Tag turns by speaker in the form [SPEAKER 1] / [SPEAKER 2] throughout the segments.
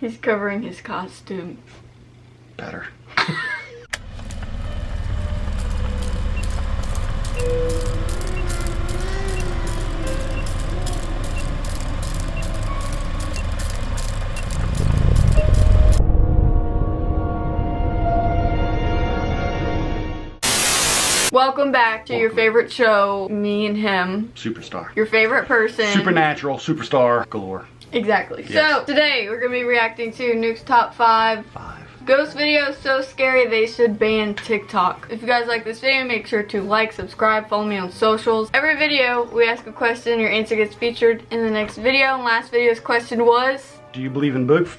[SPEAKER 1] He's covering his costume.
[SPEAKER 2] Better.
[SPEAKER 1] Welcome back to your favorite show, Me and Him.
[SPEAKER 2] Superstar.
[SPEAKER 1] Your favorite person.
[SPEAKER 2] Supernatural, superstar, galore.
[SPEAKER 1] Exactly.
[SPEAKER 2] Yes.
[SPEAKER 1] So, today we're going to be reacting to Nuke's Top 5 Ghost videos so scary they should ban TikTok. If you guys like this video, make sure to like, subscribe, follow me on socials. Every video, we ask a question, your answer gets featured in the next video. And last video's question was...
[SPEAKER 2] Do you believe in Bigfoot?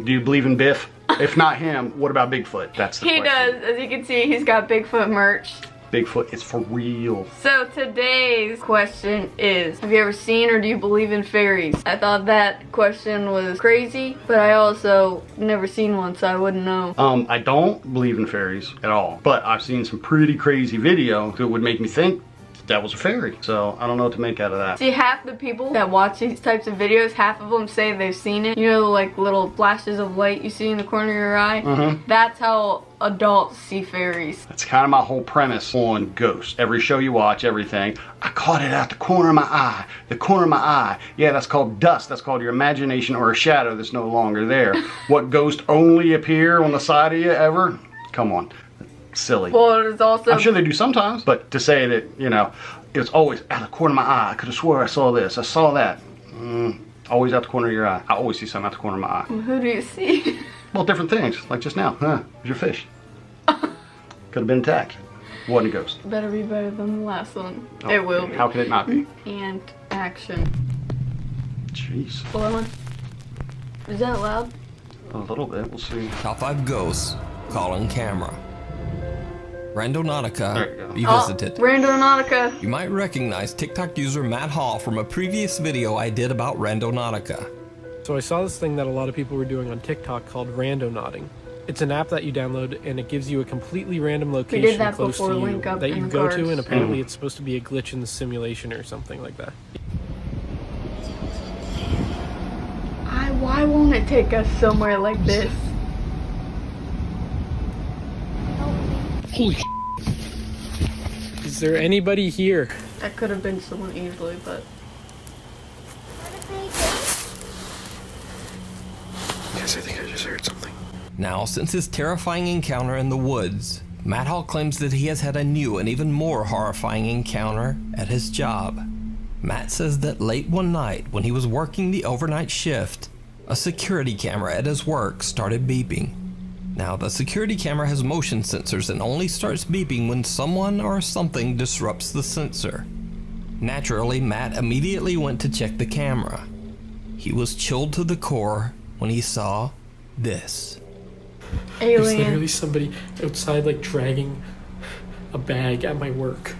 [SPEAKER 2] Do you believe in Biff? If not him, what about Bigfoot? That's the question.
[SPEAKER 1] He does. As you can see, he's got Bigfoot merch.
[SPEAKER 2] Bigfoot is for real.
[SPEAKER 1] So today's question is, have you ever seen or do you believe in fairies? I thought that question was crazy, but I also never seen one, so I wouldn't know.
[SPEAKER 2] I don't believe in fairies at all, but I've seen some pretty crazy video that would make me think that was a fairy. So I don't know what to make out of that.
[SPEAKER 1] See, half the people that watch these types of videos, half of them say they've seen it. You know, like little flashes of light you see in the corner of your eye? That's how adults see fairies.
[SPEAKER 2] That's kind of my whole premise on ghosts. Every show you watch, everything, I caught it out the corner of my eye. The corner of my eye. Yeah, that's called dust. That's called your imagination or a shadow that's no longer there. What ghosts only appear on the side of you ever? Come on. Silly.
[SPEAKER 1] Well, it's also...
[SPEAKER 2] I'm sure they do sometimes, but to say that, you know, it's always out the corner of my eye. I could have swore I saw this. I saw that. Always out the corner of your eye. I always see something out the corner of my eye.
[SPEAKER 1] Who do you see?
[SPEAKER 2] Well, different things. Like just now. There's your fish. Could have been attacked. Wasn't a ghost.
[SPEAKER 1] Better be better than the last one.
[SPEAKER 2] Oh,
[SPEAKER 1] it will be.
[SPEAKER 2] How can it not be?
[SPEAKER 1] And action.
[SPEAKER 2] Jeez.
[SPEAKER 1] Hold on. Is that loud?
[SPEAKER 2] A little bit. We'll see.
[SPEAKER 3] Top 5 ghosts calling camera. Randonautica, you
[SPEAKER 1] Oh,
[SPEAKER 3] visited.
[SPEAKER 1] Randonautica.
[SPEAKER 3] You might recognize TikTok user Matt Hall from a previous video I did about Randonautica.
[SPEAKER 4] So I saw this thing that a lot of people were doing on TikTok called Randonauting. It's an app that you download and it gives you a completely random location
[SPEAKER 1] that
[SPEAKER 4] close
[SPEAKER 1] before,
[SPEAKER 4] to you
[SPEAKER 1] link up
[SPEAKER 4] that
[SPEAKER 1] in
[SPEAKER 4] you
[SPEAKER 1] the
[SPEAKER 4] go to,
[SPEAKER 1] cards.
[SPEAKER 4] and apparently it's supposed to be a glitch in the simulation or something like that.
[SPEAKER 1] Why won't it take us somewhere like this?
[SPEAKER 4] Holy sh**. Is there anybody here?
[SPEAKER 1] That could have been someone easily, but...
[SPEAKER 4] Yes, I think I just heard something.
[SPEAKER 3] Now, since his terrifying encounter in the woods, Matt Hall claims that he has had a new and even more horrifying encounter at his job. Matt says that late one night, when he was working the overnight shift, a security camera at his work started beeping. Now, the security camera has motion sensors and only starts beeping when someone or something disrupts the sensor. Naturally, Matt immediately went to check the camera. He was chilled to the core when he saw this.
[SPEAKER 1] Alien.
[SPEAKER 4] There's literally somebody outside, like, dragging a bag at my work.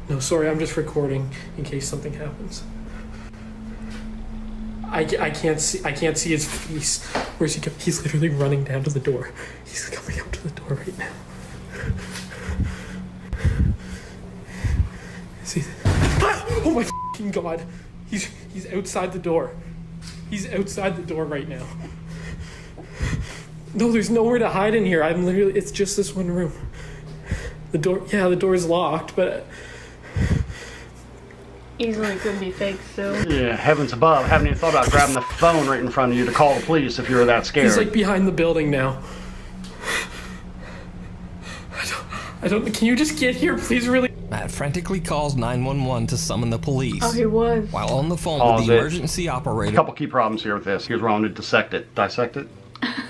[SPEAKER 4] No, sorry, I'm just recording in case something happens. I can't see his face. Where's he going? He's literally running down to the door. He's coming up to the door right now. See? Oh my f***ing god! He's outside the door. He's outside the door right now. No, there's nowhere to hide in here. I'm literally. It's just this one room. The door. Yeah, the door is locked, but.
[SPEAKER 1] Easily could be fake, so...
[SPEAKER 2] Yeah, heavens above. Haven't even thought about grabbing the phone right in front of you to call the police if you were that scared.
[SPEAKER 4] He's like behind the building now. I don't. Can you just get here, please? Really?
[SPEAKER 3] Matt frantically calls 911 to summon the police.
[SPEAKER 1] Oh, he was.
[SPEAKER 3] While on the phone
[SPEAKER 2] Pause
[SPEAKER 3] with the
[SPEAKER 2] it.
[SPEAKER 3] emergency operator.
[SPEAKER 2] A couple key problems here with this. Here's where I'm going to dissect it. Dissect it?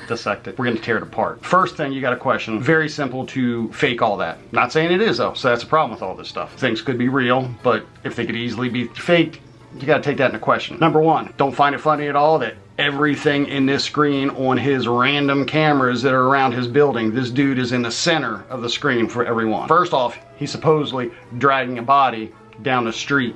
[SPEAKER 2] Dissect it. We're going to tear it apart. First thing you got to question, very simple to fake all that. Not saying it is though, so that's a problem with all this stuff. Things could be real, but if they could easily be faked, you got to take that into question. Number one, don't find it funny at all that everything in this screen on his random cameras that are around his building, this dude is in the center of the screen for everyone. First off, he's supposedly dragging a body down the street.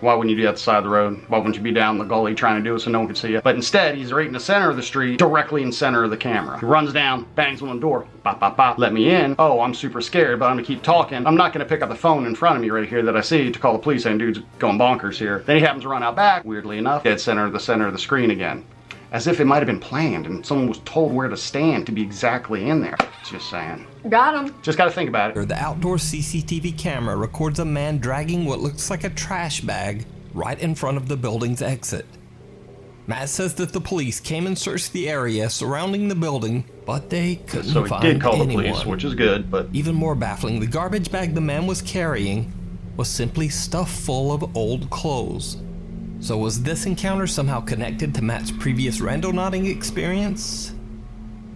[SPEAKER 2] Why wouldn't you do that at the side of the road? Why wouldn't you be down the gully trying to do it so no one could see you? But instead, he's right in the center of the street, directly in the center of the camera. He runs down, bangs on the door, bop, bop, bop, let me in. Oh, I'm super scared, but I'm gonna keep talking. I'm not gonna pick up the phone in front of me right here that I see to call the police saying, dude's going bonkers here. Then he happens to run out back, weirdly enough, dead center of the screen again. As if it might have been planned and someone was told where to stand to be exactly in there. Just saying.
[SPEAKER 1] Got him.
[SPEAKER 2] Just gotta think about it.
[SPEAKER 3] The outdoor CCTV camera records a man dragging what looks like a trash bag right in front of the building's exit. Matt says that the police came and searched the area surrounding the building, but they couldn't find anyone.
[SPEAKER 2] So he did call the police, which is good, but...
[SPEAKER 3] Even more baffling, the garbage bag the man was carrying was simply stuffed full of old clothes. So was this encounter somehow connected to Matt's previous randonauting experience?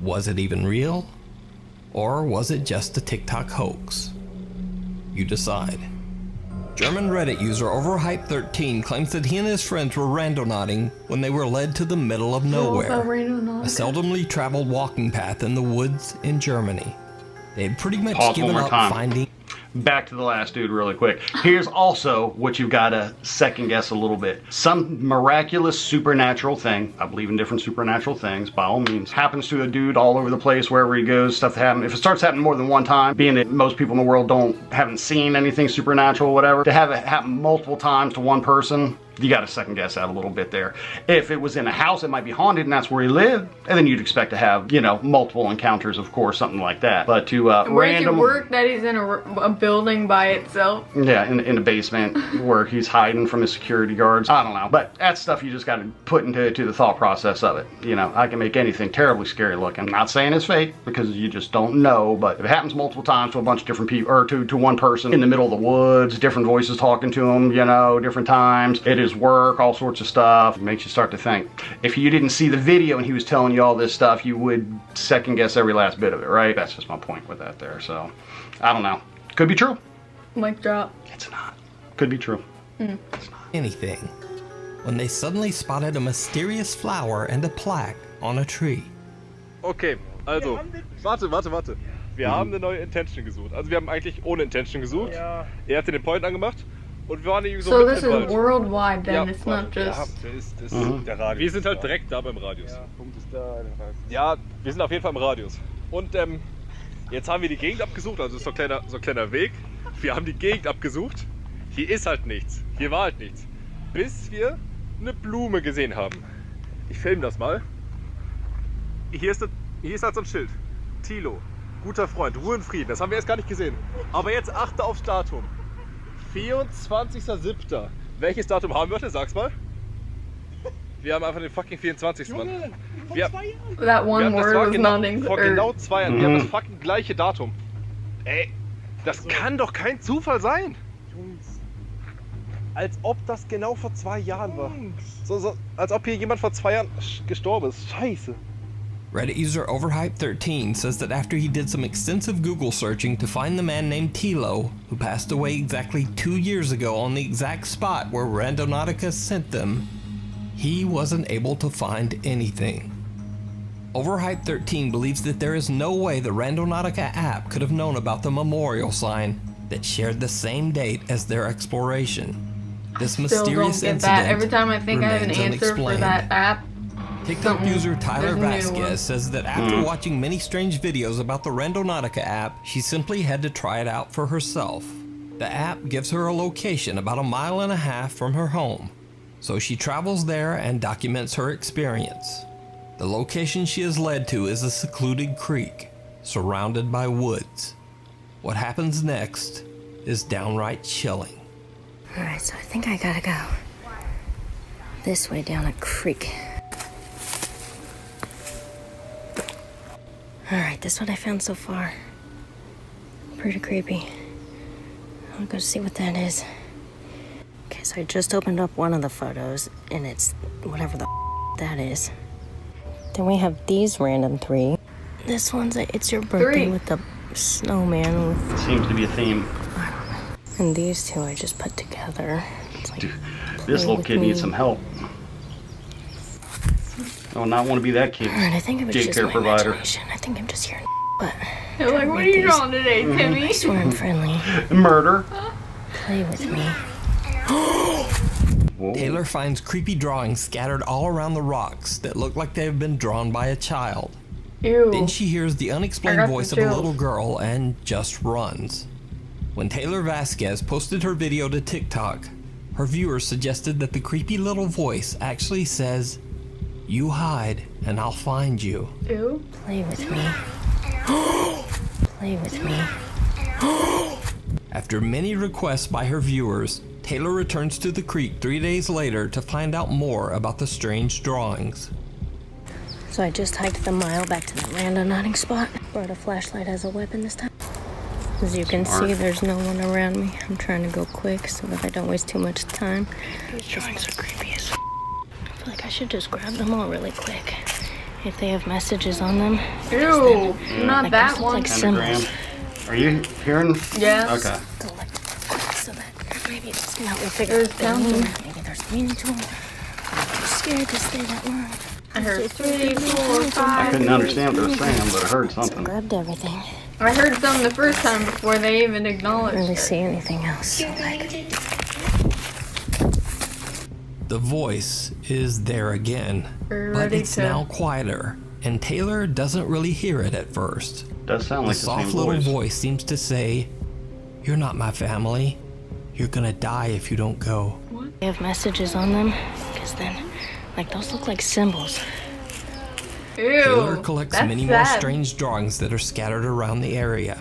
[SPEAKER 3] Was it even real? Or was it just a TikTok hoax? You decide. German Reddit user Overhype13 claims that he and his friends were randonauting when they were led to the middle of nowhere, a seldomly traveled walking path in the woods in Germany. They had pretty much given up finding...
[SPEAKER 2] Back to the last dude really quick. Here's also what you've got to second guess a little bit. Some miraculous supernatural thing, I believe in different supernatural things, by all means, happens to a dude all over the place, wherever he goes, stuff that happens. If it starts happening more than one time, being that most people in the world haven't seen anything supernatural or whatever, to have it happen multiple times to one person, you got to second guess that a little bit there. If it was in a house, it might be haunted and that's where he lived, and then you'd expect to have, you know, multiple encounters, of course, something like that. But to
[SPEAKER 1] where's it work that he's in a building by itself?
[SPEAKER 2] Yeah, in the basement where he's hiding from his security guards. I don't know, but that's stuff you just got to put into the thought process of it. You know, I can make anything terribly scary looking. I'm not saying it's fake because you just don't know, but if it happens multiple times to a bunch of different people, or to one person in the middle of the woods, different voices talking to him, you know, different times, it is work, all sorts of stuff. It makes you start to think. If you didn't see the video and he was telling you all this stuff, you would second guess every last bit of it, right? That's just my point with that there. So, I don't know. Could be true.
[SPEAKER 1] Mic drop.
[SPEAKER 2] It's not. Could be true.
[SPEAKER 3] It's not anything. When they suddenly spotted a mysterious flower and a plaque on a tree.
[SPEAKER 5] Okay, also, warte. Wir haben eine neue Intention gesucht. Also wir haben eigentlich ohne Intention gesucht. Ja. Er hat den Point angemacht. Und wir waren irgendwie so
[SPEAKER 1] this is worldwide then, it's not just...
[SPEAKER 5] Das ist der Radius. Wir sind halt direkt da beim Radius. Ja, Punkt ist da. Ja, wir sind auf jeden Fall im Radius. Und jetzt haben wir die Gegend abgesucht, also so ein kleiner Weg. Wir haben die Gegend abgesucht. Hier ist halt nichts. Hier war halt nichts. Bis wir eine Blume gesehen haben. Ich filme das mal. Hier ist halt so ein Schild. Thilo, guter Freund, Ruhe und Frieden. Das haben wir jetzt gar nicht gesehen. Aber jetzt achte aufs Datum. 24.07. Welches Datum haben wir heute? Sag's mal. Wir haben einfach den fucking 24. Mann.
[SPEAKER 1] That one word was not English.
[SPEAKER 5] Vor genau 2 Jahren. Wir haben das fucking gleiche Datum. Ey, das kann doch kein Zufall sein. Jungs. Als ob das genau vor 2 Jahren war. So, als ob hier jemand vor 2 Jahren gestorben ist. Scheiße.
[SPEAKER 3] Reddit user Overhype13 says that after he did some extensive Google searching to find the man named Thilo, who passed away exactly 2 years ago on the exact spot where Randonautica sent them, he wasn't able to find anything. Overhype13 believes that there is no way the Randonautica app could have known about the memorial sign that shared the same date as their exploration. This mysterious incident
[SPEAKER 1] every time I think I have an answer for that app.
[SPEAKER 3] TikTok user Tyler Vasquez says that after watching many strange videos about the Randonautica app, she simply had to try it out for herself. The app gives her a location about 1.5 miles from her home, so she travels there and documents her experience. The location she is led to is a secluded creek, surrounded by woods. What happens next is downright chilling.
[SPEAKER 6] Alright, so I think I gotta go this way down a creek. Alright, this is what I found so far. Pretty creepy. I'll go see what that is. Okay, so I just opened up one of the photos, and it's whatever the that is. Then we have these random 3. This one's It's Your Birthday with the snowman with...
[SPEAKER 2] Seems to be a theme.
[SPEAKER 6] I don't know. And these 2 I just put together. It's like,
[SPEAKER 2] dude, this little kid needs some help. I would not want to be that kid.
[SPEAKER 6] Alright, I think it's just my imagination. I think I'm just hearing but...
[SPEAKER 1] They're like, what are you drawing today, Timmy?
[SPEAKER 6] I swear I'm friendly.
[SPEAKER 2] Murder.
[SPEAKER 6] Play with me.
[SPEAKER 2] Whoa.
[SPEAKER 3] Taylor finds creepy drawings scattered all around the rocks that look like they have been drawn by a child.
[SPEAKER 1] Ew.
[SPEAKER 3] Then she hears the
[SPEAKER 1] I
[SPEAKER 3] unexplained
[SPEAKER 1] got the
[SPEAKER 3] voice of a
[SPEAKER 1] chills.
[SPEAKER 3] little girl and just runs. When Taylor Vasquez posted her video to TikTok, her viewers suggested that the creepy little voice actually says, "You hide and I'll find you."
[SPEAKER 1] Ew.
[SPEAKER 6] Play with me. Play with me.
[SPEAKER 3] After many requests by her viewers, Taylor returns to the creek 3 days later to find out more about the strange drawings.
[SPEAKER 6] So I just hiked the mile back to the Randonautica spot. Brought a flashlight as a weapon this time. As you can see, there's no one around me. I'm trying to go quick so that I don't waste too much time. These drawings are creepy as I feel like I should just grab them all really quick. If they have messages on them.
[SPEAKER 1] Ew. Not
[SPEAKER 6] Like,
[SPEAKER 1] that
[SPEAKER 6] those look
[SPEAKER 1] one.
[SPEAKER 6] like symbols.
[SPEAKER 2] Are you hearing?
[SPEAKER 1] Yes.
[SPEAKER 2] Okay.
[SPEAKER 6] Go like quick so that maybe this can help me figure
[SPEAKER 1] There's
[SPEAKER 6] out what they mean.
[SPEAKER 1] sound.
[SPEAKER 6] Maybe there's meaning to them. I'm too scared to stay that long.
[SPEAKER 1] I heard 3, 4,
[SPEAKER 2] I
[SPEAKER 1] 5.
[SPEAKER 2] couldn't understand what they were saying, but I heard
[SPEAKER 6] So
[SPEAKER 2] something.
[SPEAKER 6] grabbed everything.
[SPEAKER 1] I heard some the first time before they even
[SPEAKER 6] I
[SPEAKER 1] acknowledged
[SPEAKER 6] don't really
[SPEAKER 1] it.
[SPEAKER 6] see anything else. So like,
[SPEAKER 3] The voice is there again,
[SPEAKER 1] We're
[SPEAKER 3] but
[SPEAKER 1] ready
[SPEAKER 3] it's
[SPEAKER 1] to-
[SPEAKER 3] now quieter, and Taylor doesn't really hear it at first.
[SPEAKER 2] Does sound
[SPEAKER 3] The
[SPEAKER 2] like the
[SPEAKER 3] soft
[SPEAKER 2] same
[SPEAKER 3] little
[SPEAKER 2] voice.
[SPEAKER 3] voice seems to say, "You're not my family. You're gonna die if you don't go."
[SPEAKER 6] they have messages on them. Because then, like, those look like symbols.
[SPEAKER 1] Ew.
[SPEAKER 3] Taylor collects
[SPEAKER 1] That's
[SPEAKER 3] many more
[SPEAKER 1] sad.
[SPEAKER 3] strange drawings that are scattered around the area.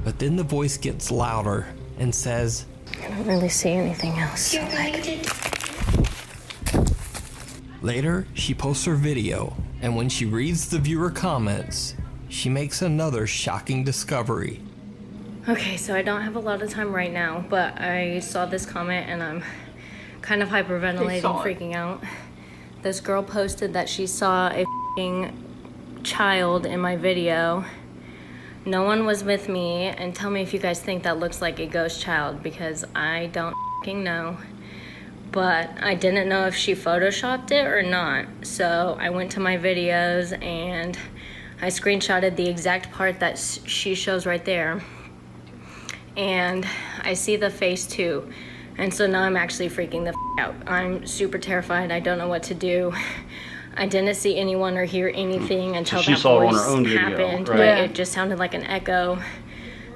[SPEAKER 3] But then the voice gets louder and says,
[SPEAKER 6] I don't really see anything else. So like,
[SPEAKER 3] later, she posts her video, and when she reads the viewer comments, she makes another shocking discovery.
[SPEAKER 6] okay, so I don't have a lot of time right now, but I saw this comment and I'm kind of hyperventilating,
[SPEAKER 1] saw it.
[SPEAKER 6] freaking out. This girl posted that she saw a f***ing child in my video. No one was with me, and tell me if you guys think that looks like a ghost child, because I don't f***ing know. But I didn't know if she photoshopped it or not. So I went to my videos and I screenshotted the exact part that she shows right there. And I see the face too. And so now I'm actually freaking the f*** out. I'm super terrified. I don't know what to do. I didn't see anyone or hear anything until
[SPEAKER 2] she
[SPEAKER 6] that
[SPEAKER 2] saw it on
[SPEAKER 6] voice
[SPEAKER 2] her own video,
[SPEAKER 6] happened.
[SPEAKER 2] right?
[SPEAKER 6] But
[SPEAKER 1] Yeah.
[SPEAKER 6] it just sounded like an echo.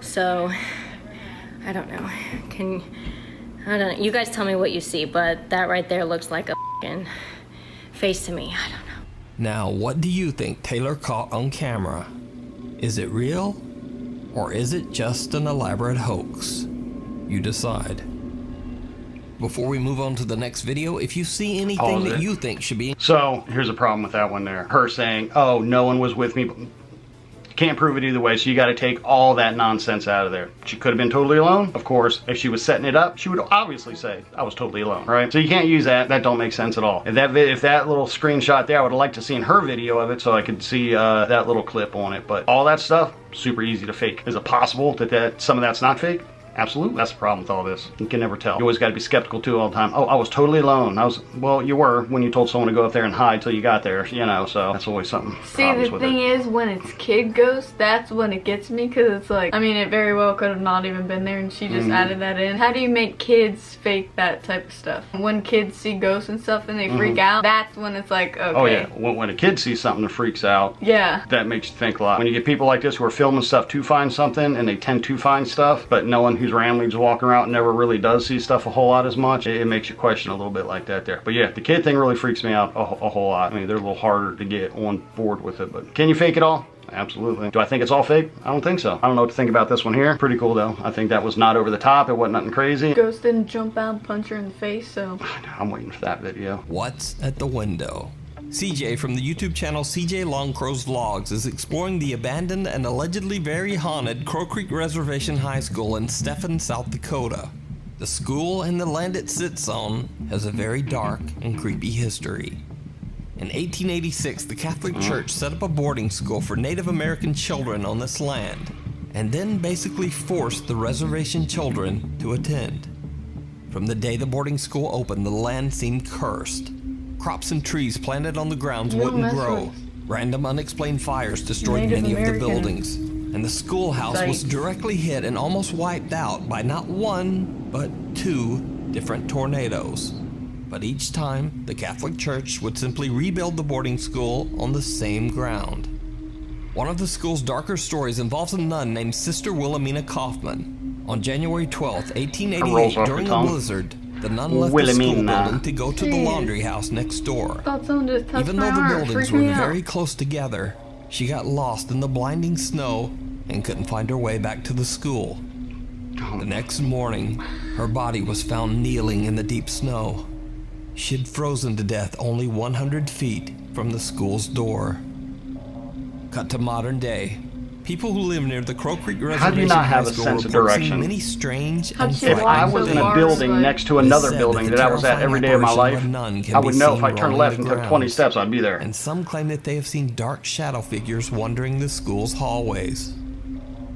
[SPEAKER 6] So I don't know. I don't know. You guys tell me what you see, but that right there looks like a f***ing face to me. I don't know.
[SPEAKER 3] Now, what do you think Taylor caught on camera? Is it real? Or is it just an elaborate hoax? You decide. Before we move on to the next video, if you see anything
[SPEAKER 2] Pause
[SPEAKER 3] that
[SPEAKER 2] it.
[SPEAKER 3] you think should be...
[SPEAKER 2] So here's a problem with that one there. Her saying, "Oh, no one was with me." Can't prove it either way, so you got to take all that nonsense out of there. She could have been totally alone. Of course, if she was setting it up, she would obviously say, "I was totally alone," right? So you can't use that. That don't make sense at all. If that little screenshot there, I would have liked to seen her video of it so I could see that little clip on it. But all that stuff, super easy to fake. Is it possible that some of that's not fake? Absolutely. That's the problem with all this. You can never tell. You always got to be skeptical too all the time. "Oh, I was totally alone." Well, you were when you told someone to go up there and hide till you got there, you know, so that's always something.
[SPEAKER 1] See,
[SPEAKER 2] problems
[SPEAKER 1] the
[SPEAKER 2] with
[SPEAKER 1] thing
[SPEAKER 2] it.
[SPEAKER 1] is, when it's kid ghosts, that's when it gets me, because it's like, I mean, it very well could have not even been there, and she just added that in. How do you make kids fake that type of stuff? When kids see ghosts and stuff and they freak out, that's when it's like, okay.
[SPEAKER 2] Oh yeah, when a kid sees something that freaks out,
[SPEAKER 1] Yeah.
[SPEAKER 2] that makes you think a lot. When you get people like this who are filming stuff to find something, and they tend to find stuff, but no one who's randomly just walking around never really does see stuff a whole lot as much, it makes you question a little bit like that there. But yeah, the kid thing really freaks me out a whole lot. I mean, they're a little harder to get on board with it, but can you fake it all? Absolutely. Do I think it's all fake? I don't think so. I don't know what to think about this one here. Pretty cool though. I think that was not over the top. It wasn't nothing crazy.
[SPEAKER 1] Ghost didn't jump out and punch her in the face, so.
[SPEAKER 2] I'm waiting for that video.
[SPEAKER 3] What's at the window? CJ from the YouTube channel CJ Longcrow's Vlogs is exploring the abandoned and allegedly very haunted Crow Creek Reservation High School in Stephan, South Dakota. The school and the land it sits on has a very dark and creepy history. In 1886, the Catholic Church set up a boarding school for Native American children on this land, and then basically forced the reservation children to attend. From the day the boarding school opened, the land seemed cursed. Crops and trees planted on the grounds
[SPEAKER 1] You don't
[SPEAKER 3] wouldn't
[SPEAKER 1] mess
[SPEAKER 3] grow.
[SPEAKER 1] with
[SPEAKER 3] Random unexplained fires destroyed
[SPEAKER 1] Native
[SPEAKER 3] many of the
[SPEAKER 1] American
[SPEAKER 3] buildings, and the schoolhouse was
[SPEAKER 1] sites.
[SPEAKER 3] directly hit and almost wiped out by not one, but two different tornadoes. But each time, the Catholic Church would simply rebuild the boarding school on the same ground. One of the school's darker stories involves a nun named Sister Wilhelmina Kaufman. On January 12, 1888, during a blizzard, the nun left the school building to go to the laundry house next door. Even though the buildings were very close together, she got lost in the blinding snow and couldn't find her way back to the school. The next morning, her body was found kneeling in the deep snow. She had frozen to death only 100 feet from the school's door. Cut to modern day. People who live near the Crow Creek Reservation
[SPEAKER 2] How do you not have a sense of direction?
[SPEAKER 3] Many strange
[SPEAKER 2] If I was in a building next to another building that I was at every day of my life, I would know if I turned left and took 20 steps, I'd be there.
[SPEAKER 3] And some claim that they have seen dark shadow figures wandering the school's hallways.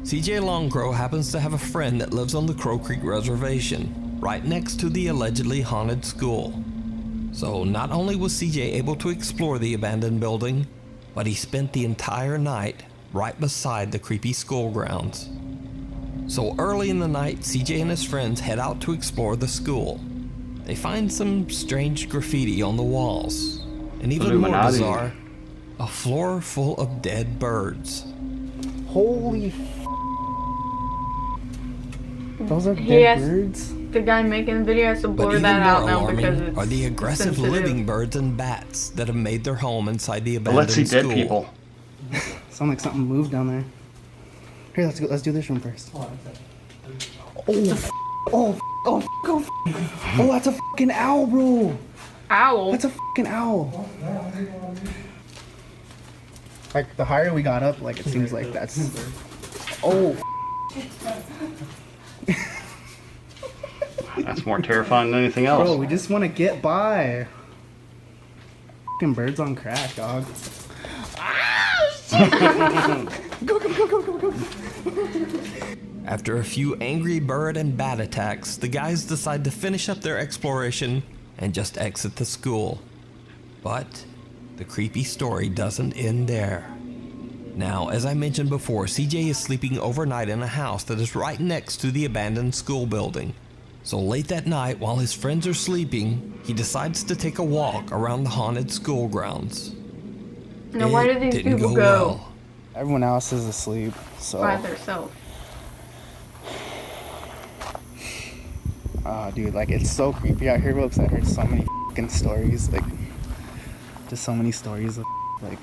[SPEAKER 3] CJ Longcrow happens to have a friend that lives on the Crow Creek Reservation, right next to the allegedly haunted school. So not only was CJ able to explore the abandoned building, but he spent the entire night right beside the creepy school grounds. So early in the night, CJ and his friends head out to explore the school. They find some strange graffiti on the walls, and even more bizarre, a floor full of dead birds.
[SPEAKER 7] Holy those are dead birds?
[SPEAKER 1] The guy making the video has to blur that out now because it's
[SPEAKER 3] are the aggressive
[SPEAKER 1] sensitive.
[SPEAKER 3] living birds and bats that have made their home inside the abandoned
[SPEAKER 2] Let's see
[SPEAKER 3] school.
[SPEAKER 2] dead people.
[SPEAKER 7] Sound like something moved down there. Here, let's go. Let's do this one first. Oh, that's a fucking owl, bro.
[SPEAKER 1] Owl?
[SPEAKER 7] That's a fucking owl. Like the higher we got up, like it seems like that's. Oh.
[SPEAKER 2] That's more terrifying than anything else.
[SPEAKER 7] Bro, we just want to get by. Fucking birds on crack, dog. Go.
[SPEAKER 3] After a few angry bird and bat attacks, the guys decide to finish up their exploration and just exit the school. But the creepy story doesn't end there. Now, as I mentioned before, CJ is sleeping overnight in a house that is right next to the abandoned school building. So late that night, while his friends are sleeping, he decides to take a walk around the haunted school grounds.
[SPEAKER 1] Now, why do these people go?
[SPEAKER 3] Well.
[SPEAKER 7] Everyone else is asleep, so.
[SPEAKER 1] By themselves.
[SPEAKER 7] Oh, dude, like it's so creepy out here, bro. Because I heard so many fucking stories, like, just so many stories of like.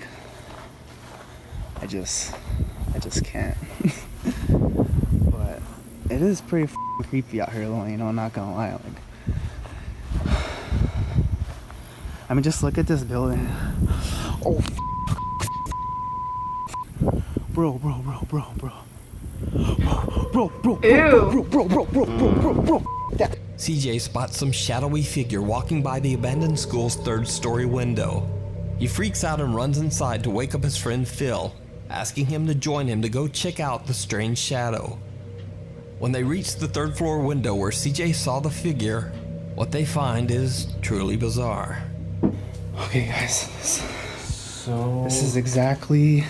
[SPEAKER 7] I just can't. But it is pretty fucking creepy out here, though. You know, I'm not gonna lie. Like, I mean, just look at this building. Oh. Bro. That.
[SPEAKER 3] CJ spots some shadowy figure walking by the abandoned school's third-story window. He freaks out and runs inside to wake up his friend Phil, asking him to join him to go check out the strange shadow. When they reach the third-floor window where CJ saw the figure, what they find is truly bizarre.
[SPEAKER 7] Okay, guys. This is exactly.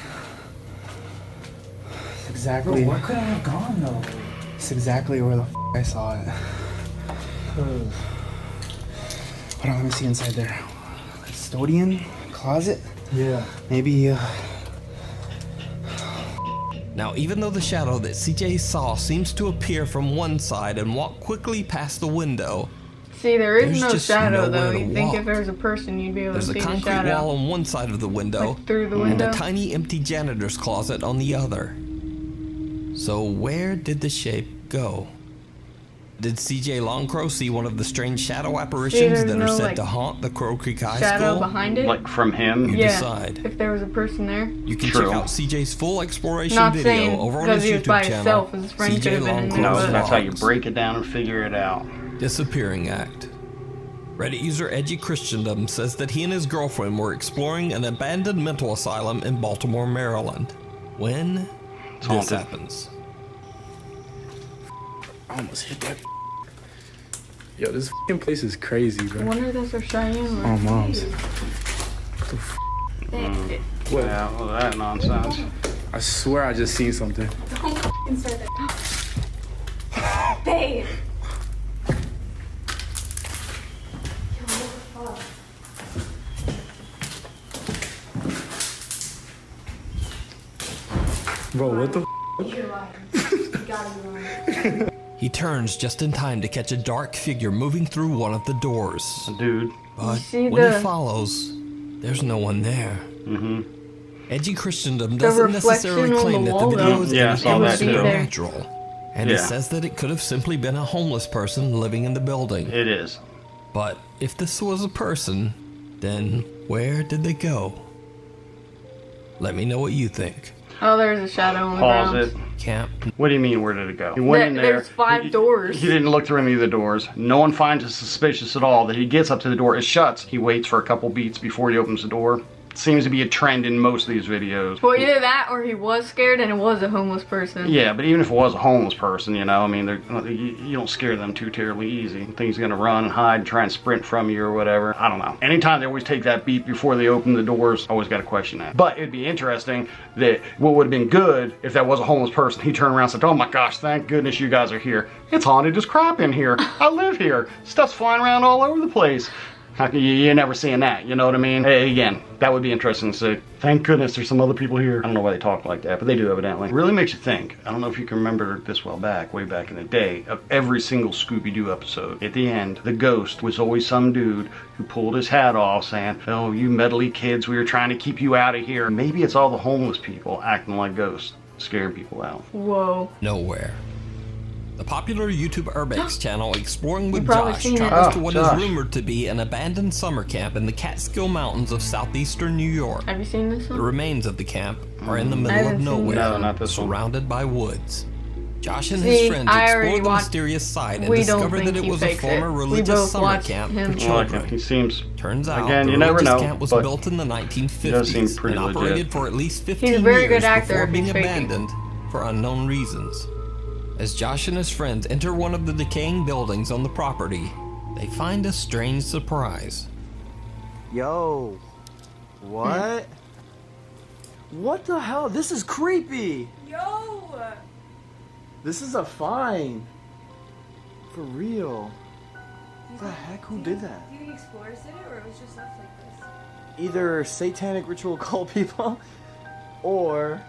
[SPEAKER 7] Bro,
[SPEAKER 8] where could I have gone though?
[SPEAKER 7] It's exactly where the I saw it. Hold on, let me see inside there. Custodian closet?
[SPEAKER 8] Yeah.
[SPEAKER 7] Maybe.
[SPEAKER 3] Now, even though the shadow that CJ saw seems to appear from one side and walk quickly past the window,
[SPEAKER 1] see, there is
[SPEAKER 3] there's
[SPEAKER 1] no
[SPEAKER 3] just
[SPEAKER 1] shadow
[SPEAKER 3] nowhere
[SPEAKER 1] though.
[SPEAKER 3] to
[SPEAKER 1] You'd think
[SPEAKER 3] walk.
[SPEAKER 1] if there was a person, you'd be able
[SPEAKER 3] There's
[SPEAKER 1] to
[SPEAKER 3] a
[SPEAKER 1] see the
[SPEAKER 3] concrete
[SPEAKER 1] shadow.
[SPEAKER 3] wall on one side of the window,
[SPEAKER 1] Like through the
[SPEAKER 3] and
[SPEAKER 1] window.
[SPEAKER 3] a tiny empty janitor's closet on the other. So where did the shape go? Did CJ Longcrow see one of the strange shadow apparitions that are said to haunt the Crow Creek High
[SPEAKER 1] shadow
[SPEAKER 3] School?
[SPEAKER 1] behind it?
[SPEAKER 2] Like from him?
[SPEAKER 3] You
[SPEAKER 1] Yeah.
[SPEAKER 3] decide.
[SPEAKER 1] If there was a person there.
[SPEAKER 3] You can
[SPEAKER 2] True.
[SPEAKER 3] check out CJ's full exploration
[SPEAKER 1] Not
[SPEAKER 3] video
[SPEAKER 1] saying
[SPEAKER 3] over on
[SPEAKER 1] because
[SPEAKER 3] his
[SPEAKER 1] he was
[SPEAKER 3] YouTube
[SPEAKER 1] by
[SPEAKER 3] channel.
[SPEAKER 1] himself, his friend could
[SPEAKER 3] CJ
[SPEAKER 1] have been in there,
[SPEAKER 2] No,
[SPEAKER 3] Longcrow's
[SPEAKER 1] but-
[SPEAKER 2] that's how you
[SPEAKER 3] Vlogs.
[SPEAKER 2] break it down and figure it out.
[SPEAKER 3] Disappearing Act. Reddit user Edgy Christendom says that he and his girlfriend were exploring an abandoned mental asylum in Baltimore, Maryland, when this
[SPEAKER 2] haunted.
[SPEAKER 3] happens.
[SPEAKER 8] I almost hit that. Yo, this fucking place is crazy,
[SPEAKER 1] I
[SPEAKER 8] bro.
[SPEAKER 1] wonder if those are Cheyenne.
[SPEAKER 8] Oh, moms. What?
[SPEAKER 2] Yeah, well, that nonsense.
[SPEAKER 8] I swear I just seen something.
[SPEAKER 9] Don't f***ing start that. Babe.
[SPEAKER 8] Bro, what the
[SPEAKER 1] You're lying. You gotta be lying.
[SPEAKER 3] He turns just in time to catch a dark figure moving through one of the doors.
[SPEAKER 2] Dude.
[SPEAKER 3] But
[SPEAKER 1] see
[SPEAKER 3] when he follows, there's no one there. Edgy Christendom doesn't necessarily
[SPEAKER 1] reflection on
[SPEAKER 3] claim
[SPEAKER 1] the
[SPEAKER 3] that the
[SPEAKER 1] wall,
[SPEAKER 3] video
[SPEAKER 1] though.
[SPEAKER 3] is
[SPEAKER 2] Yeah, I saw that too.
[SPEAKER 3] supernatural. And it
[SPEAKER 2] Yeah.
[SPEAKER 3] says that it could have simply been a homeless person living in the building.
[SPEAKER 2] It is.
[SPEAKER 3] But if this was a person, then where did they go? Let me know what you think.
[SPEAKER 1] Oh, there's a shadow on the
[SPEAKER 2] Pause
[SPEAKER 1] ground.
[SPEAKER 2] it.
[SPEAKER 3] Camp.
[SPEAKER 2] What do you mean, where did it go? He went in there.
[SPEAKER 1] There's 5 doors.
[SPEAKER 2] He didn't look through any of the doors. No one finds it suspicious at all that he gets up to the door. It shuts. He waits for a couple beats before he opens the door. Seems to be a trend in most of these videos.
[SPEAKER 1] Well, either that or he was scared and it was a homeless person.
[SPEAKER 2] Yeah, but even if it was a homeless person, you know, I mean, you don't scare them too terribly easy. You think he's gonna run and hide and try and sprint from you or whatever. I don't know. Anytime they always take that beat before they open the doors, always got to question that. But it'd be interesting that what would have been good if that was a homeless person. He turned around and said, "Oh my gosh, thank goodness you guys are here. It's haunted as crap in here. I live here. Stuff's flying around all over the place." You're never seeing that, you know what I mean? Hey, again, that would be interesting to see. Thank goodness there's some other people here. I don't know why they talk like that, but they do evidently. It really makes you think. I don't know if you can remember this way back in the day, of every single Scooby-Doo episode. At the end, the ghost was always some dude who pulled his hat off saying, "Oh, you meddly kids, we were trying to keep you out of here." Maybe it's all the homeless people acting like ghosts, scaring people out.
[SPEAKER 1] Whoa.
[SPEAKER 3] Nowhere. The popular YouTube Urbex channel Exploring with
[SPEAKER 1] probably
[SPEAKER 3] Josh
[SPEAKER 1] seen it.
[SPEAKER 3] travels to what
[SPEAKER 2] Josh.
[SPEAKER 3] is rumored to be an abandoned summer camp in the Catskill Mountains of southeastern New York.
[SPEAKER 1] Have you seen this
[SPEAKER 3] The
[SPEAKER 1] one?
[SPEAKER 3] remains of the camp are in the
[SPEAKER 1] I
[SPEAKER 3] middle
[SPEAKER 1] haven't
[SPEAKER 3] of
[SPEAKER 1] seen
[SPEAKER 3] nowhere,
[SPEAKER 2] No, not this one.
[SPEAKER 3] surrounded by woods. Josh and
[SPEAKER 1] See,
[SPEAKER 3] his friends
[SPEAKER 1] I already
[SPEAKER 3] explored the
[SPEAKER 1] watched-
[SPEAKER 3] mysterious site and
[SPEAKER 1] we don't
[SPEAKER 3] discovered
[SPEAKER 1] think
[SPEAKER 3] that it
[SPEAKER 1] he
[SPEAKER 3] was a
[SPEAKER 1] fakes
[SPEAKER 3] former
[SPEAKER 1] it. We
[SPEAKER 3] religious
[SPEAKER 1] both
[SPEAKER 3] summer
[SPEAKER 1] watched
[SPEAKER 3] camp
[SPEAKER 1] him.
[SPEAKER 3] for
[SPEAKER 2] I like
[SPEAKER 3] children.
[SPEAKER 2] him. He seems,
[SPEAKER 3] Turns out,
[SPEAKER 2] again,
[SPEAKER 3] the
[SPEAKER 2] you never
[SPEAKER 3] religious
[SPEAKER 2] know,
[SPEAKER 3] camp was
[SPEAKER 2] but
[SPEAKER 3] built in the
[SPEAKER 2] does
[SPEAKER 3] 1950s
[SPEAKER 2] seem
[SPEAKER 3] and
[SPEAKER 2] pretty legit.
[SPEAKER 3] operated for at least 15
[SPEAKER 1] He's a very
[SPEAKER 3] years
[SPEAKER 1] good actor
[SPEAKER 3] before
[SPEAKER 1] if
[SPEAKER 3] being
[SPEAKER 1] he's faking.
[SPEAKER 3] abandoned for unknown reasons. As Josh and his friends enter one of the decaying buildings on the property, they find a strange surprise.
[SPEAKER 9] Yo, what? What the hell? This is creepy.
[SPEAKER 1] Yo!
[SPEAKER 9] This is a fine. For real. What the heck? Who did that?
[SPEAKER 1] Do you think explorers did it or it was just left like this?
[SPEAKER 9] Either satanic ritual cult people or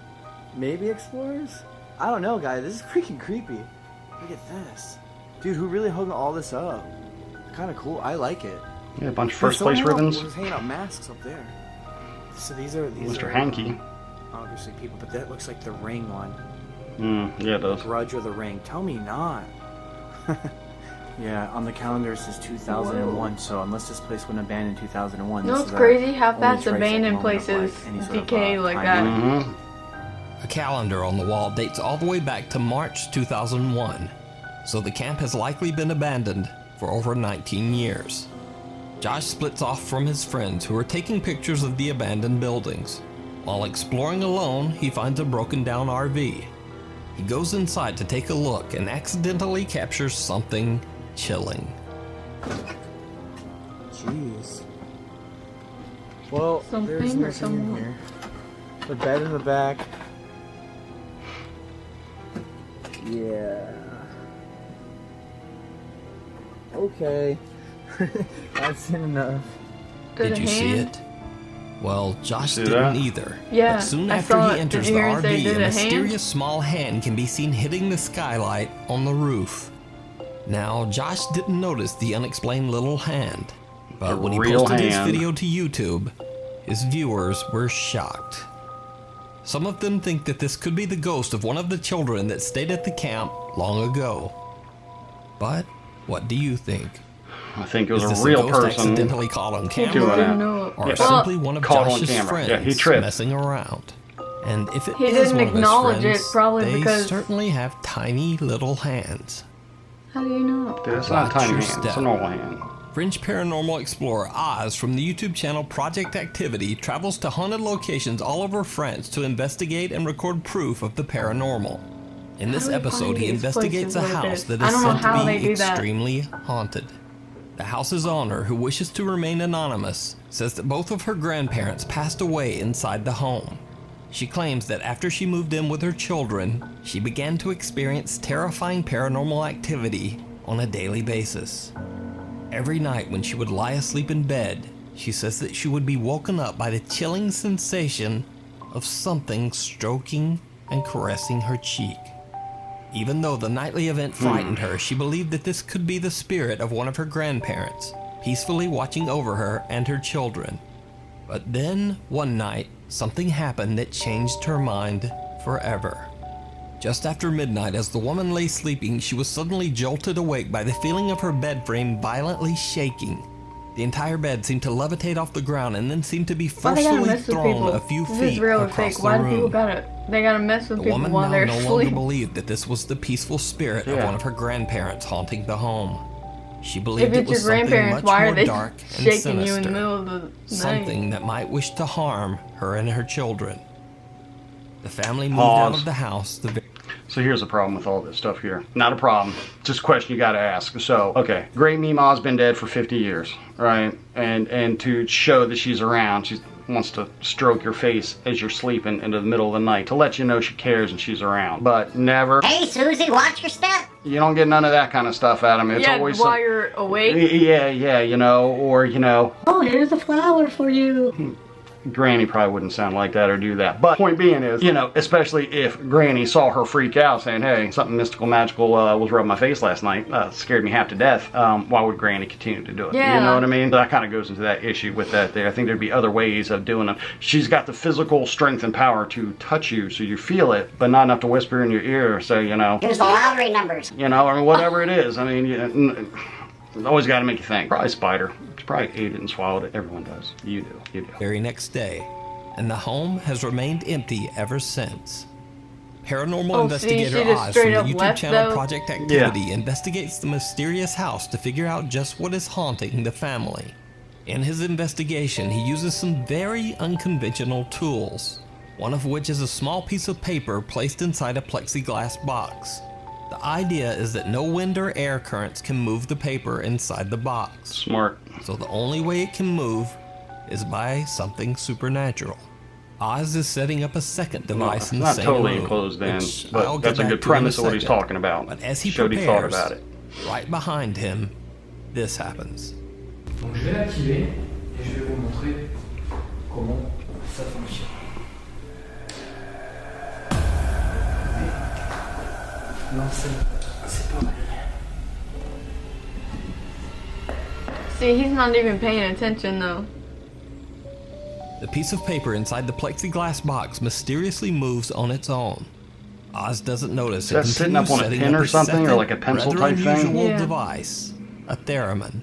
[SPEAKER 9] maybe explorers? I don't know, guys. This is freaking creepy. Look at this. Dude, who really hung all this up? Kind of cool. I like it.
[SPEAKER 2] Yeah, a bunch of first place ribbons.
[SPEAKER 9] Who's hanging out masks up there? So these are
[SPEAKER 2] Mr. Hanky.
[SPEAKER 9] Obviously people, but that looks like the Ring one.
[SPEAKER 2] Yeah, it does.
[SPEAKER 9] Grudge or the Ring. Tell me not. Yeah, on the calendar it says 2001. So unless this place went abandoned in 2001,
[SPEAKER 1] You know
[SPEAKER 9] this
[SPEAKER 1] what's
[SPEAKER 9] is
[SPEAKER 1] crazy? How
[SPEAKER 9] only
[SPEAKER 1] fast
[SPEAKER 9] trace at the
[SPEAKER 1] abandoned
[SPEAKER 9] moment of,
[SPEAKER 1] places
[SPEAKER 9] like, any sort of,
[SPEAKER 1] decay like
[SPEAKER 9] time.
[SPEAKER 1] that.
[SPEAKER 3] A calendar on the wall dates all the way back to March 2001, so the camp has likely been abandoned for over 19 years. Josh splits off from his friends who are taking pictures of the abandoned buildings. While exploring alone, he finds a broken down RV. He goes inside to take a look and accidentally captures something chilling.
[SPEAKER 9] Jeez. Well, there's
[SPEAKER 1] Something or
[SPEAKER 9] nothing in
[SPEAKER 1] someone?
[SPEAKER 9] here. The bed in the back. Yeah. Okay. I've seen enough.
[SPEAKER 3] Did you see it? Well, Josh
[SPEAKER 2] See
[SPEAKER 3] didn't
[SPEAKER 2] that?
[SPEAKER 3] either.
[SPEAKER 1] Yeah,
[SPEAKER 3] But soon
[SPEAKER 1] I
[SPEAKER 3] after
[SPEAKER 1] saw
[SPEAKER 3] he
[SPEAKER 1] it.
[SPEAKER 3] enters
[SPEAKER 1] Did
[SPEAKER 3] the
[SPEAKER 1] you hear him say,
[SPEAKER 3] RV,
[SPEAKER 1] "Did
[SPEAKER 3] a
[SPEAKER 1] it hand?"
[SPEAKER 3] mysterious small hand can be seen hitting the skylight on the roof. Now, Josh didn't notice the unexplained little hand, but
[SPEAKER 2] A
[SPEAKER 3] when he
[SPEAKER 2] real
[SPEAKER 3] posted his
[SPEAKER 2] hand.
[SPEAKER 3] video to YouTube, his viewers were shocked. Some of them think that this could be the ghost of one of the children that stayed at the camp long ago. But what do you think?
[SPEAKER 2] I think it was
[SPEAKER 3] Is this
[SPEAKER 2] a real
[SPEAKER 3] ghost
[SPEAKER 2] person.
[SPEAKER 3] accidentally caught on
[SPEAKER 2] doing
[SPEAKER 3] camera,
[SPEAKER 2] that.
[SPEAKER 1] No.
[SPEAKER 3] or
[SPEAKER 2] Yeah.
[SPEAKER 3] simply one of
[SPEAKER 2] Caught on
[SPEAKER 3] Josh's
[SPEAKER 2] camera.
[SPEAKER 3] friends
[SPEAKER 2] Yeah, he tripped.
[SPEAKER 3] messing around? And if it
[SPEAKER 1] He
[SPEAKER 3] is
[SPEAKER 1] didn't
[SPEAKER 3] one of his
[SPEAKER 1] acknowledge
[SPEAKER 3] friends,
[SPEAKER 1] it, probably
[SPEAKER 3] they
[SPEAKER 1] because-
[SPEAKER 3] certainly have tiny little hands.
[SPEAKER 1] How do you know?
[SPEAKER 2] Dude, that's not a
[SPEAKER 3] Watch
[SPEAKER 2] tiny
[SPEAKER 3] your
[SPEAKER 2] hand. It's a
[SPEAKER 3] step.
[SPEAKER 2] normal hand.
[SPEAKER 3] French paranormal explorer Oz from the YouTube channel Project Activity travels to haunted locations all over France to investigate and record proof of the paranormal. In this
[SPEAKER 1] do we
[SPEAKER 3] episode,
[SPEAKER 1] find
[SPEAKER 3] he
[SPEAKER 1] these
[SPEAKER 3] investigates a
[SPEAKER 1] places like
[SPEAKER 3] house
[SPEAKER 1] this?
[SPEAKER 3] that
[SPEAKER 1] I
[SPEAKER 3] is
[SPEAKER 1] don't know
[SPEAKER 3] said
[SPEAKER 1] how
[SPEAKER 3] to
[SPEAKER 1] they
[SPEAKER 3] be
[SPEAKER 1] do that.
[SPEAKER 3] extremely haunted. The house's owner, who wishes to remain anonymous, says that both of her grandparents passed away inside the home. She claims that after she moved in with her children, she began to experience terrifying paranormal activity on a daily basis. Every night when she would lie asleep in bed, she says that she would be woken up by the chilling sensation of something stroking and caressing her cheek. Even though the nightly event frightened her, she believed that this could be the spirit of one of her grandparents, peacefully watching over her and her children. But then, one night, something happened that changed her mind forever. Just after midnight, as the woman lay sleeping, she was suddenly jolted awake by the feeling of her bed frame violently shaking. The entire bed seemed to levitate off the ground and then seemed to be forcefully thrown a few feet across the room.
[SPEAKER 1] They gotta mess with
[SPEAKER 3] The
[SPEAKER 1] people
[SPEAKER 3] woman
[SPEAKER 1] while
[SPEAKER 3] now
[SPEAKER 1] they're
[SPEAKER 3] no
[SPEAKER 1] asleep.
[SPEAKER 3] longer believed that this was the peaceful spirit of one of her grandparents haunting the home. She believed
[SPEAKER 1] If
[SPEAKER 3] it
[SPEAKER 1] it's
[SPEAKER 3] was
[SPEAKER 1] your
[SPEAKER 3] something
[SPEAKER 1] grandparents,
[SPEAKER 3] much
[SPEAKER 1] why are
[SPEAKER 3] more
[SPEAKER 1] they
[SPEAKER 3] dark and
[SPEAKER 1] shaking you
[SPEAKER 3] sinister.
[SPEAKER 1] in the middle of the night?
[SPEAKER 3] Something that might wish to harm her and her children. The family moved out of the house.
[SPEAKER 2] So here's the problem with all this stuff here. Not a problem, just a question you gotta ask. So, okay, Great Meemaw's been dead for 50 years, right? And to show that she's around, she wants to stroke your face as you're sleeping into the middle of the night to let you know she cares and she's around. But never.
[SPEAKER 10] Hey, Susie, watch your step.
[SPEAKER 2] You don't get none of that kind of stuff out of me. It's always
[SPEAKER 1] while you're awake.
[SPEAKER 2] Yeah, you know, or you know.
[SPEAKER 10] Oh, here's a flower for you.
[SPEAKER 2] Granny probably wouldn't sound like that or do that. But point being is, you know, especially if Granny saw her freak out saying, hey, something mystical, magical was rubbing my face last night, scared me half to death, why would Granny continue to do it?
[SPEAKER 1] Yeah.
[SPEAKER 2] You know what I mean? That kind of goes into that issue with that there. I think there'd be other ways of doing it. She's got the physical strength and power to touch you so you feel it, but not enough to whisper in your ear or say, you know.
[SPEAKER 10] Here's the lottery numbers.
[SPEAKER 2] You know, or whatever it is. I mean, always got to make you think. Probably spider. She probably ate it and swallowed it. Everyone does. You do. You do.
[SPEAKER 3] Very next day, and the home has remained empty ever since. Paranormal investigator Oz from the YouTube channel Project Activity investigates the mysterious house to figure out just what is haunting the family. In his investigation, he uses some very unconventional tools, one of which is a small piece of paper placed inside a plexiglass box. The idea is that no wind or air currents can move the paper inside the box.
[SPEAKER 2] Smart.
[SPEAKER 3] So the only way it can move is by something supernatural. Oz is setting up a second device in the same room.
[SPEAKER 2] Not totally enclosed then,
[SPEAKER 3] I'll
[SPEAKER 2] but that's a
[SPEAKER 3] get
[SPEAKER 2] good
[SPEAKER 3] back to in
[SPEAKER 2] premise of what he's
[SPEAKER 3] second.
[SPEAKER 2] talking about.
[SPEAKER 3] But as he
[SPEAKER 2] Showed he thought
[SPEAKER 3] prepares,
[SPEAKER 2] about it.
[SPEAKER 3] right behind him, this happens.
[SPEAKER 11] Donc je vais l'activer et je vais vous montrer comment ça fonctionne. Non, c'est pareil.
[SPEAKER 1] See, he's not even paying attention though.
[SPEAKER 3] The piece of paper inside the plexiglass box mysteriously moves on its own. Oz doesn't notice it.
[SPEAKER 2] Is that sitting up on a pin or something, or like a pencil type thing?
[SPEAKER 3] Unusual device, a theremin.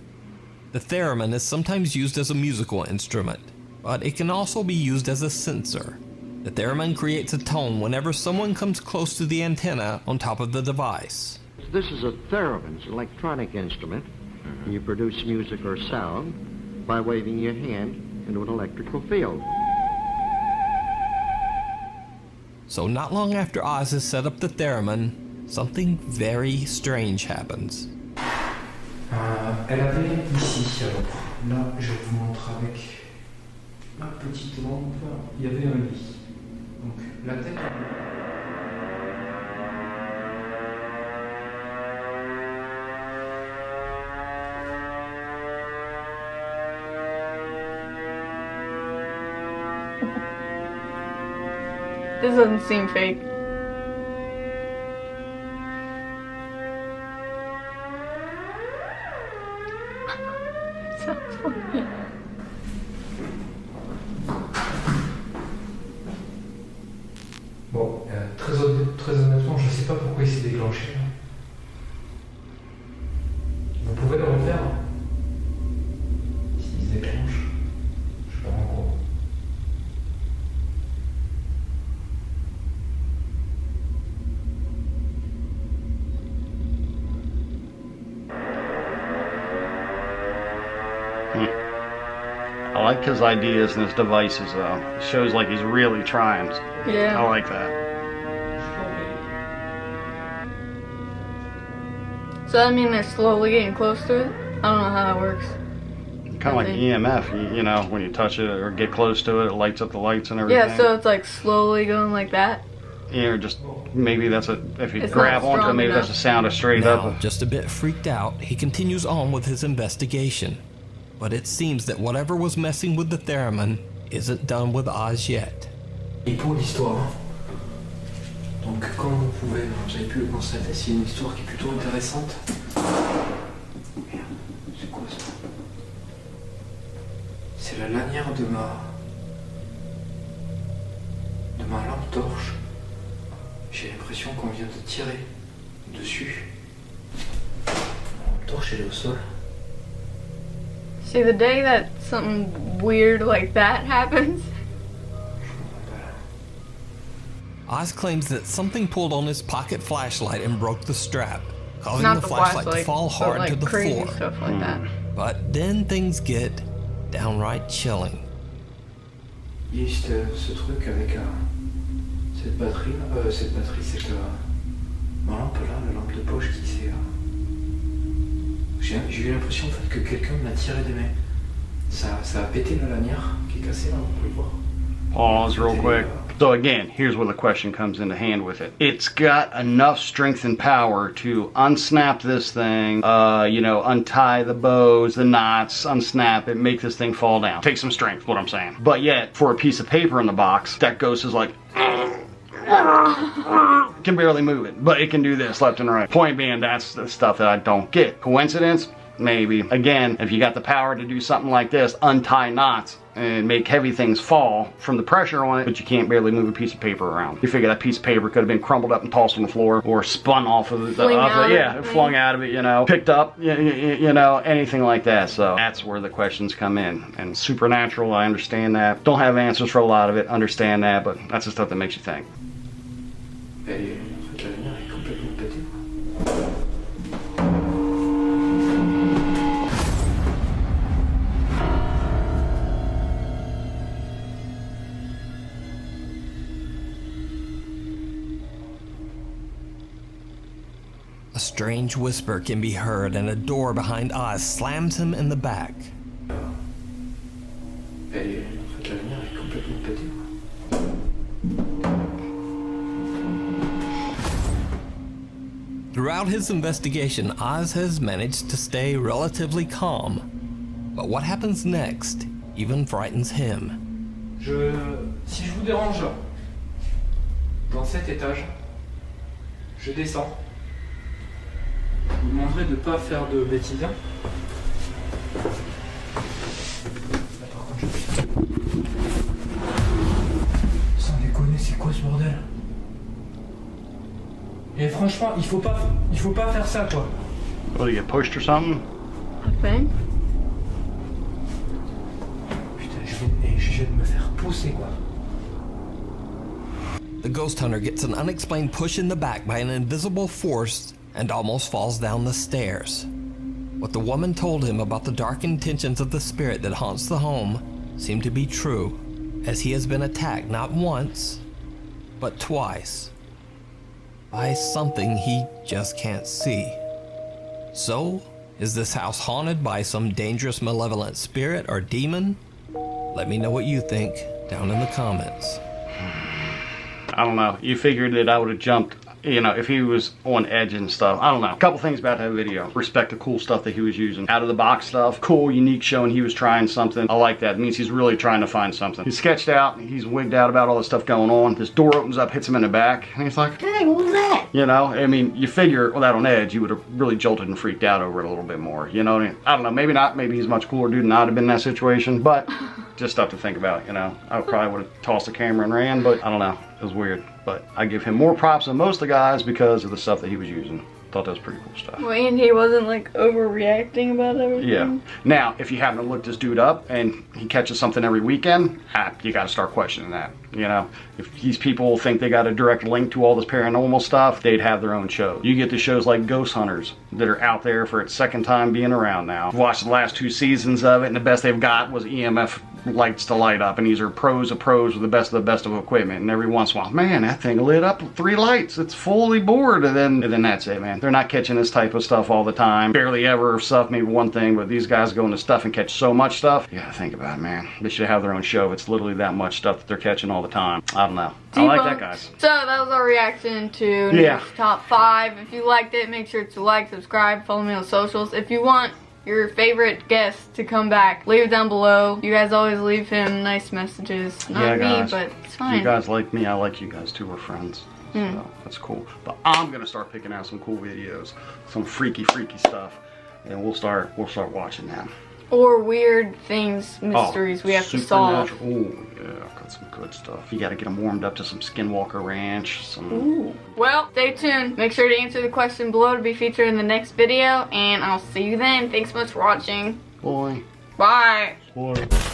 [SPEAKER 3] The theremin is sometimes used as a musical instrument, but it can also be used as a sensor. The theremin creates a tone whenever someone comes close to the antenna on top of the device.
[SPEAKER 12] This is a theremin. It's an electronic instrument. And you produce music or sound by waving your hand into an electrical field.
[SPEAKER 3] So not long after Oz has set up the theremin, something very strange happens.
[SPEAKER 11] Elle avait ici, alors là je vous montre avec ma petite lampe, il y avait un lit. Donc la tête.
[SPEAKER 1] This doesn't seem fake. So funny.
[SPEAKER 11] Bon, très honnêtement, je sais pas pourquoi il s'est déclenché. Vous pouvez le refaire s'il se déclenche. Je sais pas en gros.
[SPEAKER 2] I like his ideas and his devices though. It shows like he's really trying.
[SPEAKER 1] Yeah.
[SPEAKER 2] I like that.
[SPEAKER 1] So that means they're slowly getting close to it? I don't know how that works.
[SPEAKER 2] Kind of like EMF, you know, when you touch it or get close to it, it lights up the lights and everything.
[SPEAKER 1] Yeah, so it's like slowly going like that?
[SPEAKER 2] Yeah, or just maybe that's if you
[SPEAKER 1] It's
[SPEAKER 2] grab
[SPEAKER 1] not
[SPEAKER 2] onto it,
[SPEAKER 1] strong
[SPEAKER 2] maybe
[SPEAKER 1] enough.
[SPEAKER 2] that's a sound of straight
[SPEAKER 3] Now,
[SPEAKER 2] up.
[SPEAKER 3] just a bit freaked out, he continues on with his investigation. But it seems that whatever was messing with the theremin isn't done with Oz yet.
[SPEAKER 11] Et pour l'histoire, Donc comme vous pouvez, vous avez pu le constater, c'est une histoire qui est plutôt intéressante. Merde, c'est quoi ça? C'est la lanière de ma lampe torche. J'ai l'impression qu'on vient de tirer dessus. La lampe torche, elle est au sol.
[SPEAKER 1] See, the day that something weird like that happens.
[SPEAKER 3] Oz claims that something pulled on his pocket flashlight and broke the strap, causing
[SPEAKER 1] Not
[SPEAKER 3] the
[SPEAKER 1] the
[SPEAKER 3] flashlight to
[SPEAKER 1] flashlight,
[SPEAKER 3] fall
[SPEAKER 1] but,
[SPEAKER 3] hard
[SPEAKER 1] like,
[SPEAKER 3] to the
[SPEAKER 1] crazy
[SPEAKER 3] floor.
[SPEAKER 1] stuff like that.
[SPEAKER 3] But then things get downright chilling.
[SPEAKER 11] Il y a ce truc avec cette batterie, cette ma lampe là, la lampe de poche qui s'est... J'ai eu l'impression en fait que quelqu'un m'a tiré des mains. Ça a pété la lanière qui est cassée là, vous pouvez voir.
[SPEAKER 2] Pause real quick. So again, here's where the question comes into hand with it. It's got enough strength and power to unsnap this thing, untie the bows, the knots, unsnap it, make this thing fall down. Take some strength, what I'm saying. But yet, for a piece of paper in the box, that ghost is like... can barely move it, but it can do this left and right. Point being, that's the stuff that I don't get. Coincidence? Maybe. Again, if you got the power to do something like this, untie knots and make heavy things fall from the pressure on it, but you can't barely move a piece of paper around. You figure that piece of paper could have been crumbled up and tossed on the floor, or spun off of flung out of it, picked up, anything like that. So that's where the questions come in. And supernatural, I understand that. Don't have answers for a lot of it, understand that, but that's the stuff that makes you think.
[SPEAKER 11] En fait, la lumière est complètement pétée.
[SPEAKER 3] A strange whisper can be heard and a door behind Oz slams him in the back.
[SPEAKER 11] En fait, la lumière est complètement pétée.
[SPEAKER 3] Throughout his investigation, Oz has managed to stay relatively calm. But what happens next even frightens him.
[SPEAKER 11] Si je vous dérange dans cet étage, je descends. Je vous demanderai de ne pas faire de bêtises. Sans déconner, c'est quoi ce bordel? Et franchement, il faut pas faire ça, quoi.
[SPEAKER 2] What, do you get pushed or something?
[SPEAKER 1] I think.
[SPEAKER 11] Putain, je viens de me faire pousser, quoi.
[SPEAKER 3] The ghost hunter gets an unexplained push in the back by an invisible force and almost falls down the stairs. What the woman told him about the dark intentions of the spirit that haunts the home seemed to be true, as he has been attacked not once, but twice, by something he just can't see. So, is this house haunted by some dangerous malevolent spirit or demon? Let me know what you think down in the comments.
[SPEAKER 2] I don't know. You figured that I would have jumped, if he was on edge and stuff. I don't know. A couple things about that video. Respect the cool stuff that he was using. Out of the box stuff. Cool, unique, showing he was trying something. I like that. It means he's really trying to find something. He's sketched out. He's wigged out about all the stuff going on. This door opens up, hits him in the back. And he's like,
[SPEAKER 10] Hey, what was that?
[SPEAKER 2] You figure without on edge, you would have really jolted and freaked out over it a little bit more. You know what I mean? I don't know. Maybe not. Maybe he's a much cooler dude than I'd have been in that situation. But just stuff to think about, I probably would have tossed the camera and ran, but I don't know. It was weird. But I give him more props than most of the guys because of the stuff that he was using. Thought that was pretty cool stuff.
[SPEAKER 1] Well, and he wasn't like overreacting about everything.
[SPEAKER 2] Yeah. Now, if you happen to look this dude up and he catches something every weekend, you got to start questioning that. If these people think they got a direct link to all this paranormal stuff, they'd have their own show. You get the shows like Ghost Hunters that are out there for its second time being around now. I've watched the last 2 seasons of it, and the best they've got was EMF lights to light up, and these are pros of pros with the best of equipment, and every once in a while, man, that thing lit up with 3 lights, it's fully bored, and then that's it, man. They're not catching this type of stuff all the time, barely ever stuff, maybe one thing, but these guys go into stuff and catch so much stuff, you gotta think about it, man. They should have their own show. It's literally that much stuff that they're catching all the time. I don't know. I like that, guys.
[SPEAKER 1] So that was our reaction to Nick's top 5. If you liked it, make sure to like, subscribe, follow me on socials. If you want your favorite guest to come back, leave it down below. You guys always leave him nice messages. Not me, but it's fine.
[SPEAKER 2] You guys like me, I like you guys too. We're friends. So that's cool. But I'm gonna start picking out some cool videos, some freaky stuff, and we'll start watching that.
[SPEAKER 1] Or weird things, mysteries we have to solve.
[SPEAKER 2] Oh yeah, got some good stuff. You gotta get them warmed up to some Skinwalker Ranch.
[SPEAKER 1] Ooh. Well, stay tuned. Make sure to answer the question below to be featured in the next video, and I'll see you then. Thanks so much for watching.
[SPEAKER 2] Bye.
[SPEAKER 1] Bye.
[SPEAKER 2] Bye.